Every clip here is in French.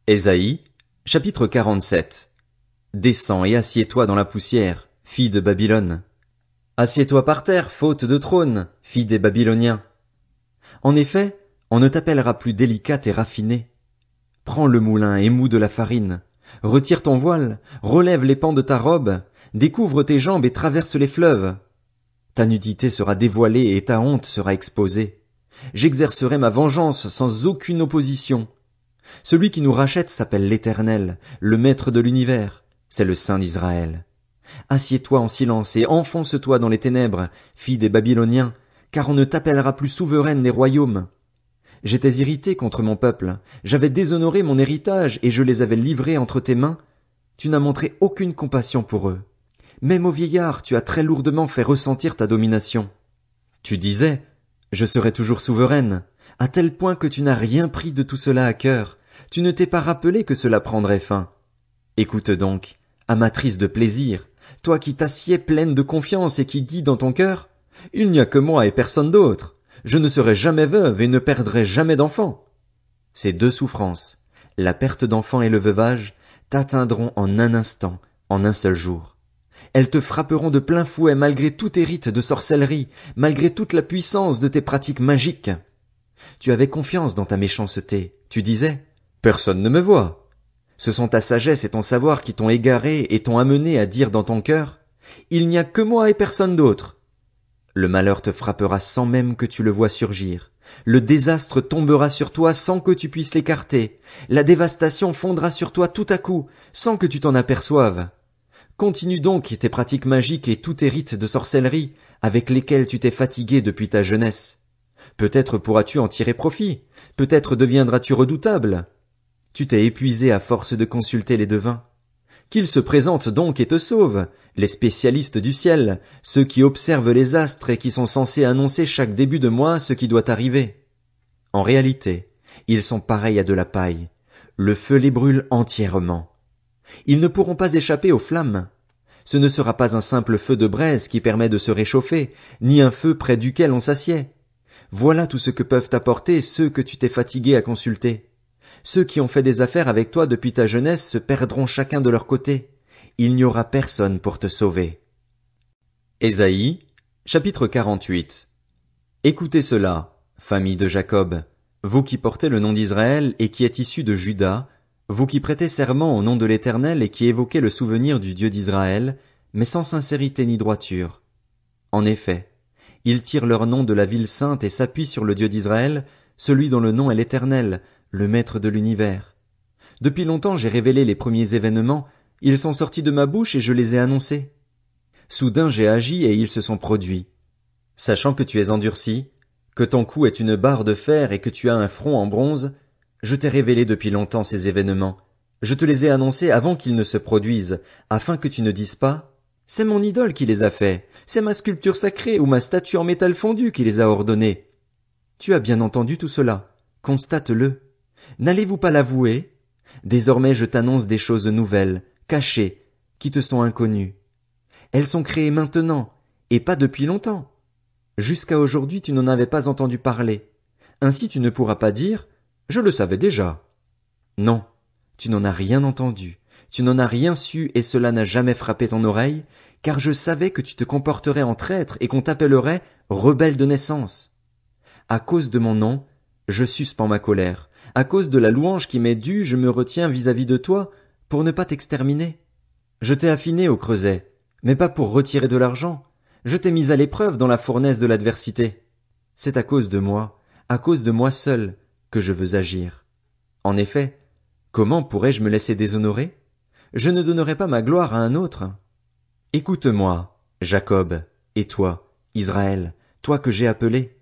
Ésaïe, chapitre 47. Descends et assieds-toi dans la poussière, fille de Babylone. Assieds-toi par terre, faute de trône, fille des Babyloniens. En effet, on ne t'appellera plus délicate et raffinée. Prends le moulin et moud de la farine. Retire ton voile, relève les pans de ta robe, découvre tes jambes et traverse les fleuves. Ta nudité sera dévoilée et ta honte sera exposée. J'exercerai ma vengeance sans aucune opposition. Celui qui nous rachète s'appelle l'Éternel, le Maître de l'univers, c'est le Saint d'Israël. Assieds-toi en silence et enfonce-toi dans les ténèbres, fille des Babyloniens, car on ne t'appellera plus souveraine des royaumes. J'étais irrité contre mon peuple, j'avais déshonoré mon héritage et je les avais livrés entre tes mains. Tu n'as montré aucune compassion pour eux. Même aux vieillards, tu as très lourdement fait ressentir ta domination. Tu disais, je serai toujours souveraine, à tel point que tu n'as rien pris de tout cela à cœur. Tu ne t'es pas rappelé que cela prendrait fin. Écoute donc, amatrice de plaisir, toi qui t'assieds pleine de confiance et qui dis dans ton cœur, il n'y a que moi et personne d'autre. Je ne serai jamais veuve et ne perdrai jamais d'enfant. Ces deux souffrances, la perte d'enfant et le veuvage, t'atteindront en un instant, en un seul jour. Elles te frapperont de plein fouet malgré tous tes rites de sorcellerie, malgré toute la puissance de tes pratiques magiques. Tu avais confiance dans ta méchanceté. Tu disais, personne ne me voit. Ce sont ta sagesse et ton savoir qui t'ont égaré et t'ont amené à dire dans ton cœur, il n'y a que moi et personne d'autre. Le malheur te frappera sans même que tu le vois surgir. Le désastre tombera sur toi sans que tu puisses l'écarter. La dévastation fondra sur toi tout à coup, sans que tu t'en aperçoives. Continue donc tes pratiques magiques et tous tes rites de sorcellerie, avec lesquels tu t'es fatigué depuis ta jeunesse. Peut-être pourras-tu en tirer profit, peut-être deviendras-tu redoutable. Tu t'es épuisé à force de consulter les devins. Qu'ils se présentent donc et te sauvent, les spécialistes du ciel, ceux qui observent les astres et qui sont censés annoncer chaque début de mois ce qui doit arriver. En réalité, ils sont pareils à de la paille. Le feu les brûle entièrement. Ils ne pourront pas échapper aux flammes. Ce ne sera pas un simple feu de braise qui permet de se réchauffer, ni un feu près duquel on s'assied. Voilà tout ce que peuvent apporter ceux que tu t'es fatigué à consulter. Ceux qui ont fait des affaires avec toi depuis ta jeunesse se perdront chacun de leur côté. Il n'y aura personne pour te sauver. Ésaïe, chapitre 48. Écoutez cela, famille de Jacob, vous qui portez le nom d'Israël et qui êtes issus de Juda, vous qui prêtez serment au nom de l'Éternel et qui évoquez le souvenir du Dieu d'Israël, mais sans sincérité ni droiture. En effet, ils tirent leur nom de la ville sainte et s'appuient sur le Dieu d'Israël, celui dont le nom est l'Éternel, le Maître de l'univers. Depuis longtemps j'ai révélé les premiers événements, ils sont sortis de ma bouche et je les ai annoncés. Soudain j'ai agi et ils se sont produits. Sachant que tu es endurci, que ton cou est une barre de fer et que tu as un front en bronze, je t'ai révélé depuis longtemps ces événements. Je te les ai annoncés avant qu'ils ne se produisent, afin que tu ne dises pas, c'est mon idole qui les a faits, c'est ma sculpture sacrée ou ma statue en métal fondu qui les a ordonnés. Tu as bien entendu tout cela, constate-le. N'allez-vous pas l'avouer? Désormais je t'annonce des choses nouvelles, cachées, qui te sont inconnues. Elles sont créées maintenant, et pas depuis longtemps. Jusqu'à aujourd'hui tu n'en avais pas entendu parler. Ainsi tu ne pourras pas dire, je le savais déjà. Non, tu n'en as rien entendu, tu n'en as rien su et cela n'a jamais frappé ton oreille, car je savais que tu te comporterais en traître et qu'on t'appellerait rebelle de naissance. À cause de mon nom, je suspends ma colère. À cause de la louange qui m'est due, je me retiens vis-à-vis de toi, pour ne pas t'exterminer. Je t'ai affiné au creuset, mais pas pour retirer de l'argent. Je t'ai mis à l'épreuve dans la fournaise de l'adversité. C'est à cause de moi seul, que je veux agir. En effet, comment pourrais-je me laisser déshonorer? Je ne donnerai pas ma gloire à un autre. Écoute-moi, Jacob, et toi, Israël, toi que j'ai appelé.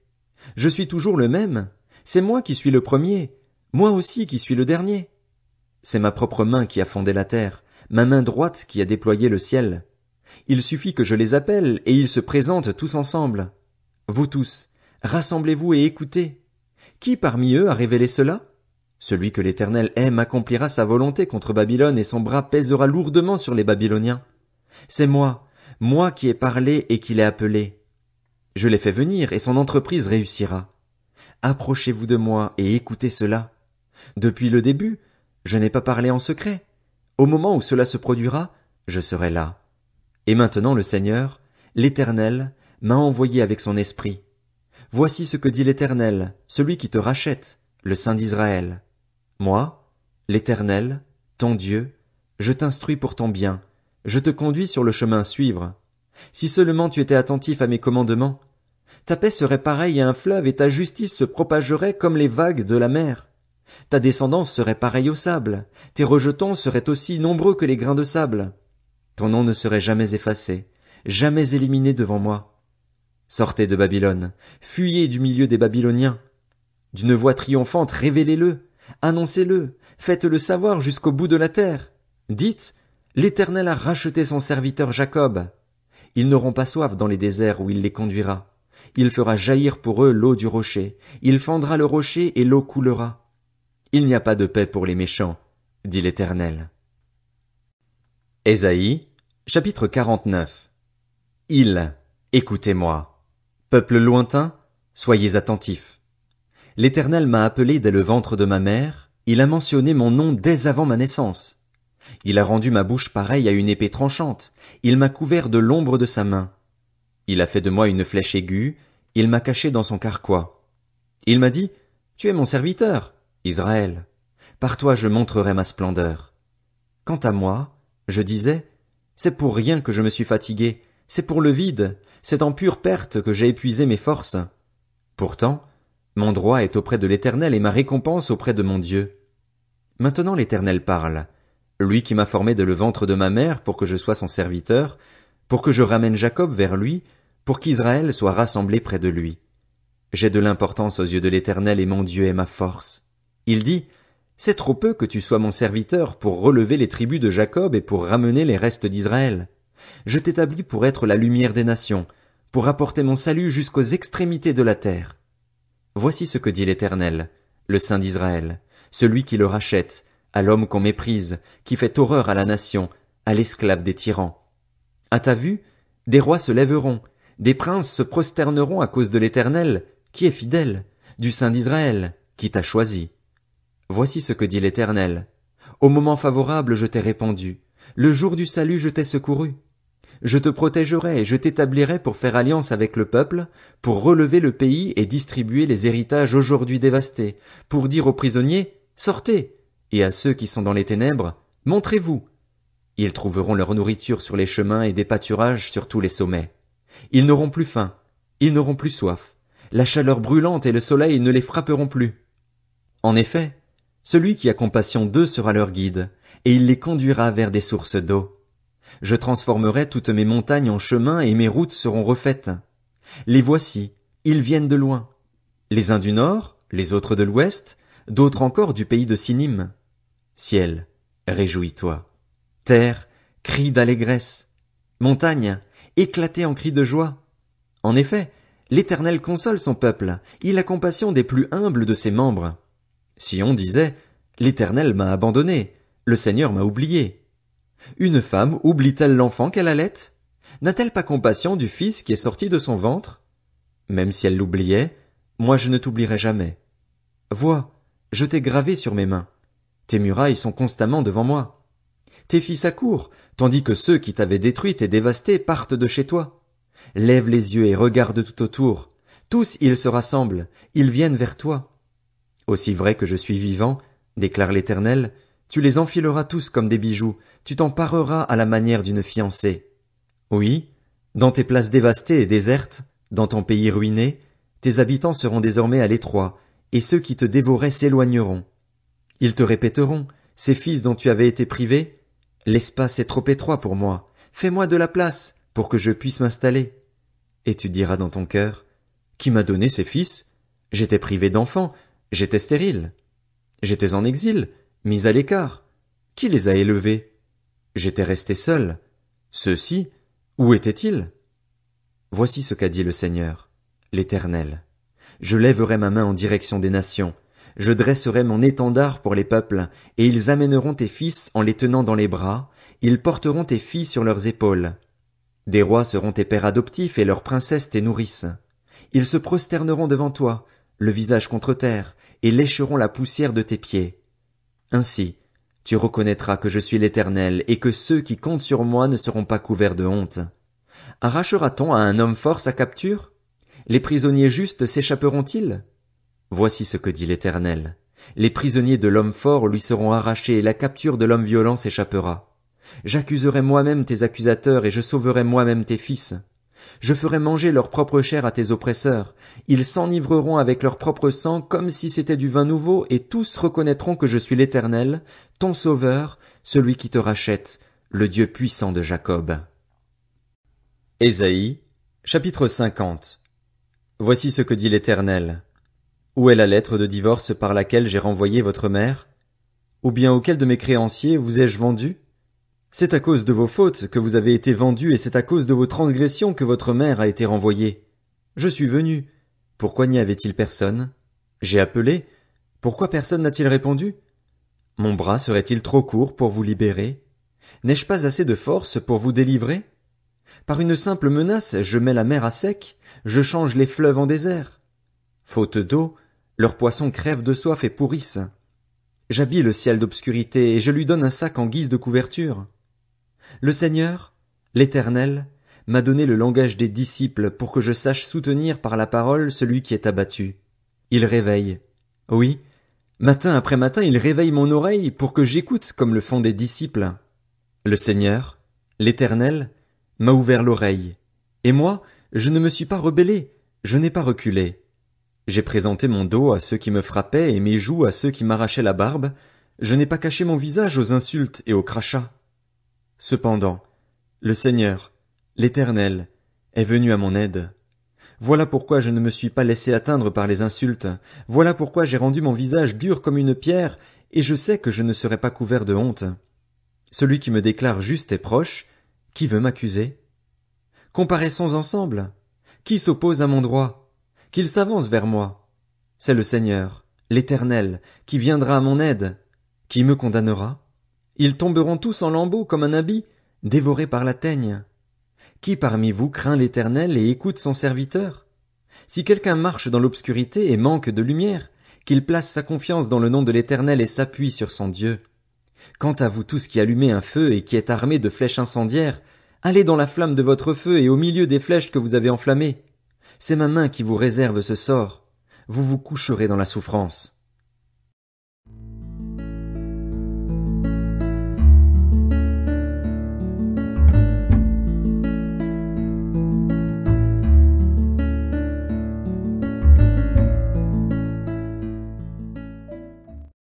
Je suis toujours le même. C'est moi qui suis le premier, moi aussi qui suis le dernier. C'est ma propre main qui a fondé la terre, ma main droite qui a déployé le ciel. Il suffit que je les appelle et ils se présentent tous ensemble. Vous tous, rassemblez-vous et écoutez. Qui parmi eux a révélé cela? Celui que l'Éternel aime accomplira sa volonté contre Babylone et son bras pèsera lourdement sur les Babyloniens. C'est moi qui ai parlé et qui l'ai appelé. Je l'ai fait venir et son entreprise réussira. Approchez-vous de moi et écoutez cela. Depuis le début, Je n'ai pas parlé en secret. Au moment où cela se produira, je serai là. Et maintenant le Seigneur, l'Éternel, m'a envoyé avec son esprit. Voici ce que dit l'Éternel, celui qui te rachète, le Saint d'Israël. Moi, l'Éternel, ton Dieu, je t'instruis pour ton bien, je te conduis sur le chemin à suivre. Si seulement tu étais attentif à mes commandements, ta paix serait pareille à un fleuve et ta justice se propagerait comme les vagues de la mer. Ta descendance serait pareille au sable, tes rejetons seraient aussi nombreux que les grains de sable. Ton nom ne serait jamais effacé, jamais éliminé devant moi. Sortez de Babylone, fuyez du milieu des Babyloniens. D'une voix triomphante, révélez-le, annoncez-le, faites-le savoir jusqu'au bout de la terre. Dites, l'Éternel a racheté son serviteur Jacob. Ils n'auront pas soif dans les déserts où il les conduira. Il fera jaillir pour eux l'eau du rocher, il fendra le rocher et l'eau coulera. Il n'y a pas de paix pour les méchants, dit l'Éternel. Ésaïe, chapitre 49. Écoutez-moi. Peuple lointain, soyez attentifs. L'Éternel m'a appelé dès le ventre de ma mère, il a mentionné mon nom dès avant ma naissance. Il a rendu ma bouche pareille à une épée tranchante, il m'a couvert de l'ombre de sa main. Il a fait de moi une flèche aiguë, il m'a caché dans son carquois. Il m'a dit, tu es mon serviteur, Israël. Par toi je montrerai ma splendeur. Quant à moi, je disais, c'est pour rien que je me suis fatigué, c'est pour le vide, c'est en pure perte que j'ai épuisé mes forces. Pourtant, mon droit est auprès de l'Éternel et ma récompense auprès de mon Dieu. Maintenant l'Éternel parle, lui qui m'a formé dès le ventre de ma mère pour que je sois son serviteur, pour que je ramène Jacob vers lui, pour qu'Israël soit rassemblé près de lui. J'ai de l'importance aux yeux de l'Éternel et mon Dieu est ma force. Il dit, c'est trop peu que tu sois mon serviteur pour relever les tribus de Jacob et pour ramener les restes d'Israël. Je t'établis pour être la lumière des nations, pour apporter mon salut jusqu'aux extrémités de la terre. Voici ce que dit l'Éternel, le Saint d'Israël, celui qui le rachète, à l'homme qu'on méprise, qui fait horreur à la nation, à l'esclave des tyrans. À ta vue, des rois se lèveront, des princes se prosterneront à cause de l'Éternel, qui est fidèle, du Saint d'Israël, qui t'a choisi. Voici ce que dit l'Éternel. Au moment favorable je t'ai répondu, le jour du salut je t'ai secouru. Je te protégerai et je t'établirai pour faire alliance avec le peuple, pour relever le pays et distribuer les héritages aujourd'hui dévastés, pour dire aux prisonniers, sortez, et à ceux qui sont dans les ténèbres, montrez-vous. Ils trouveront leur nourriture sur les chemins et des pâturages sur tous les sommets. Ils n'auront plus faim, ils n'auront plus soif. La chaleur brûlante et le soleil ne les frapperont plus. En effet, celui qui a compassion d'eux sera leur guide, et il les conduira vers des sources d'eau. Je transformerai toutes mes montagnes en chemins et mes routes seront refaites. Les voici, ils viennent de loin. Les uns du nord, les autres de l'ouest, d'autres encore du pays de Sinim. Ciel, réjouis-toi. Terre, crie d'allégresse. Montagne, éclatez en cris de joie. En effet, l'Éternel console son peuple, il a compassion des plus humbles de ses membres. Si on disait, l'Éternel m'a abandonné, le Seigneur m'a oublié. Une femme oublie-t-elle l'enfant qu'elle allait? N'a-t-elle pas compassion du fils qui est sorti de son ventre? Même si elle l'oubliait, moi je ne t'oublierai jamais. Vois, je t'ai gravé sur mes mains. Tes murailles sont constamment devant moi. Tes fils accourent, tandis que ceux qui t'avaient détruite et dévastée partent de chez toi. Lève les yeux et regarde tout autour. Tous ils se rassemblent, ils viennent vers toi. Aussi vrai que je suis vivant, déclare l'Éternel, tu les enfileras tous comme des bijoux, tu t'en pareras à la manière d'une fiancée. Oui, dans tes places dévastées et désertes, dans ton pays ruiné, tes habitants seront désormais à l'étroit, et ceux qui te dévoraient s'éloigneront. Ils te répéteront, ces fils dont tu avais été privé, l'espace est trop étroit pour moi, fais-moi de la place, pour que je puisse m'installer. Et tu diras dans ton cœur, qui m'a donné ces fils? J'étais privé d'enfants, j'étais stérile. J'étais en exil, mis à l'écart. Qui les a élevés? J'étais resté seul. Ceux-ci, où étaient-ils? Voici ce qu'a dit le Seigneur, l'Éternel. Je lèverai ma main en direction des nations. Je dresserai mon étendard pour les peuples, et ils amèneront tes fils en les tenant dans les bras, ils porteront tes filles sur leurs épaules. Des rois seront tes pères adoptifs et leurs princesses tes nourrices. Ils se prosterneront devant toi, le visage contre terre, et lécheront la poussière de tes pieds. Ainsi, Tu reconnaîtras que je suis l'Éternel et que ceux qui comptent sur moi ne seront pas couverts de honte. Arrachera-t-on à un homme fort sa capture? Les prisonniers justes s'échapperont-ils? Voici ce que dit l'Éternel. Les prisonniers de l'homme fort lui seront arrachés et la capture de l'homme violent s'échappera. J'accuserai moi-même tes accusateurs et je sauverai moi-même tes fils. Je ferai manger leur propre chair à tes oppresseurs. Ils s'enivreront avec leur propre sang comme si c'était du vin nouveau et tous reconnaîtront que je suis l'Éternel, ton sauveur, celui qui te rachète, le Dieu puissant de Jacob. Ésaïe, chapitre 50. Voici ce que dit l'Éternel. Où est la lettre de divorce par laquelle j'ai renvoyé votre mère? Ou bien auquel de mes créanciers vous ai-je vendu? C'est à cause de vos fautes que vous avez été vendus et c'est à cause de vos transgressions que votre mère a été renvoyée. Je suis venu. Pourquoi n'y avait-il personne? J'ai appelé. Pourquoi personne n'a-t-il répondu? Mon bras serait-il trop court pour vous libérer? N'ai-je pas assez de force pour vous délivrer? Par une simple menace, je mets la mer à sec, je change les fleuves en désert. Faute d'eau, leurs poissons crèvent de soif et pourrissent. J'habille le ciel d'obscurité et je lui donne un sac en guise de couverture. Le Seigneur, l'Éternel, m'a donné le langage des disciples pour que je sache soutenir par la parole celui qui est abattu. Il réveille. Oui, matin après matin il réveille mon oreille pour que j'écoute comme le font des disciples. Le Seigneur, l'Éternel, m'a ouvert l'oreille. Et moi, je ne me suis pas rebellé, je n'ai pas reculé. J'ai présenté mon dos à ceux qui me frappaient et mes joues à ceux qui m'arrachaient la barbe. Je n'ai pas caché mon visage aux insultes et aux crachats. Cependant, le Seigneur, l'Éternel, est venu à mon aide. Voilà pourquoi je ne me suis pas laissé atteindre par les insultes. Voilà pourquoi j'ai rendu mon visage dur comme une pierre, et je sais que je ne serai pas couvert de honte. Celui qui me déclare juste est proche. Qui veut m'accuser? Comparaissons ensemble. Qui s'oppose à mon droit? Qu'il s'avance vers moi. C'est le Seigneur, l'Éternel, qui viendra à mon aide. Qui me condamnera? Ils tomberont tous en lambeaux comme un habit, dévorés par la teigne. Qui parmi vous craint l'Éternel et écoute son serviteur? Si quelqu'un marche dans l'obscurité et manque de lumière, qu'il place sa confiance dans le nom de l'Éternel et s'appuie sur son Dieu. Quant à vous tous qui allumez un feu et qui êtes armés de flèches incendiaires, allez dans la flamme de votre feu et au milieu des flèches que vous avez enflammées. C'est ma main qui vous réserve ce sort. Vous vous coucherez dans la souffrance.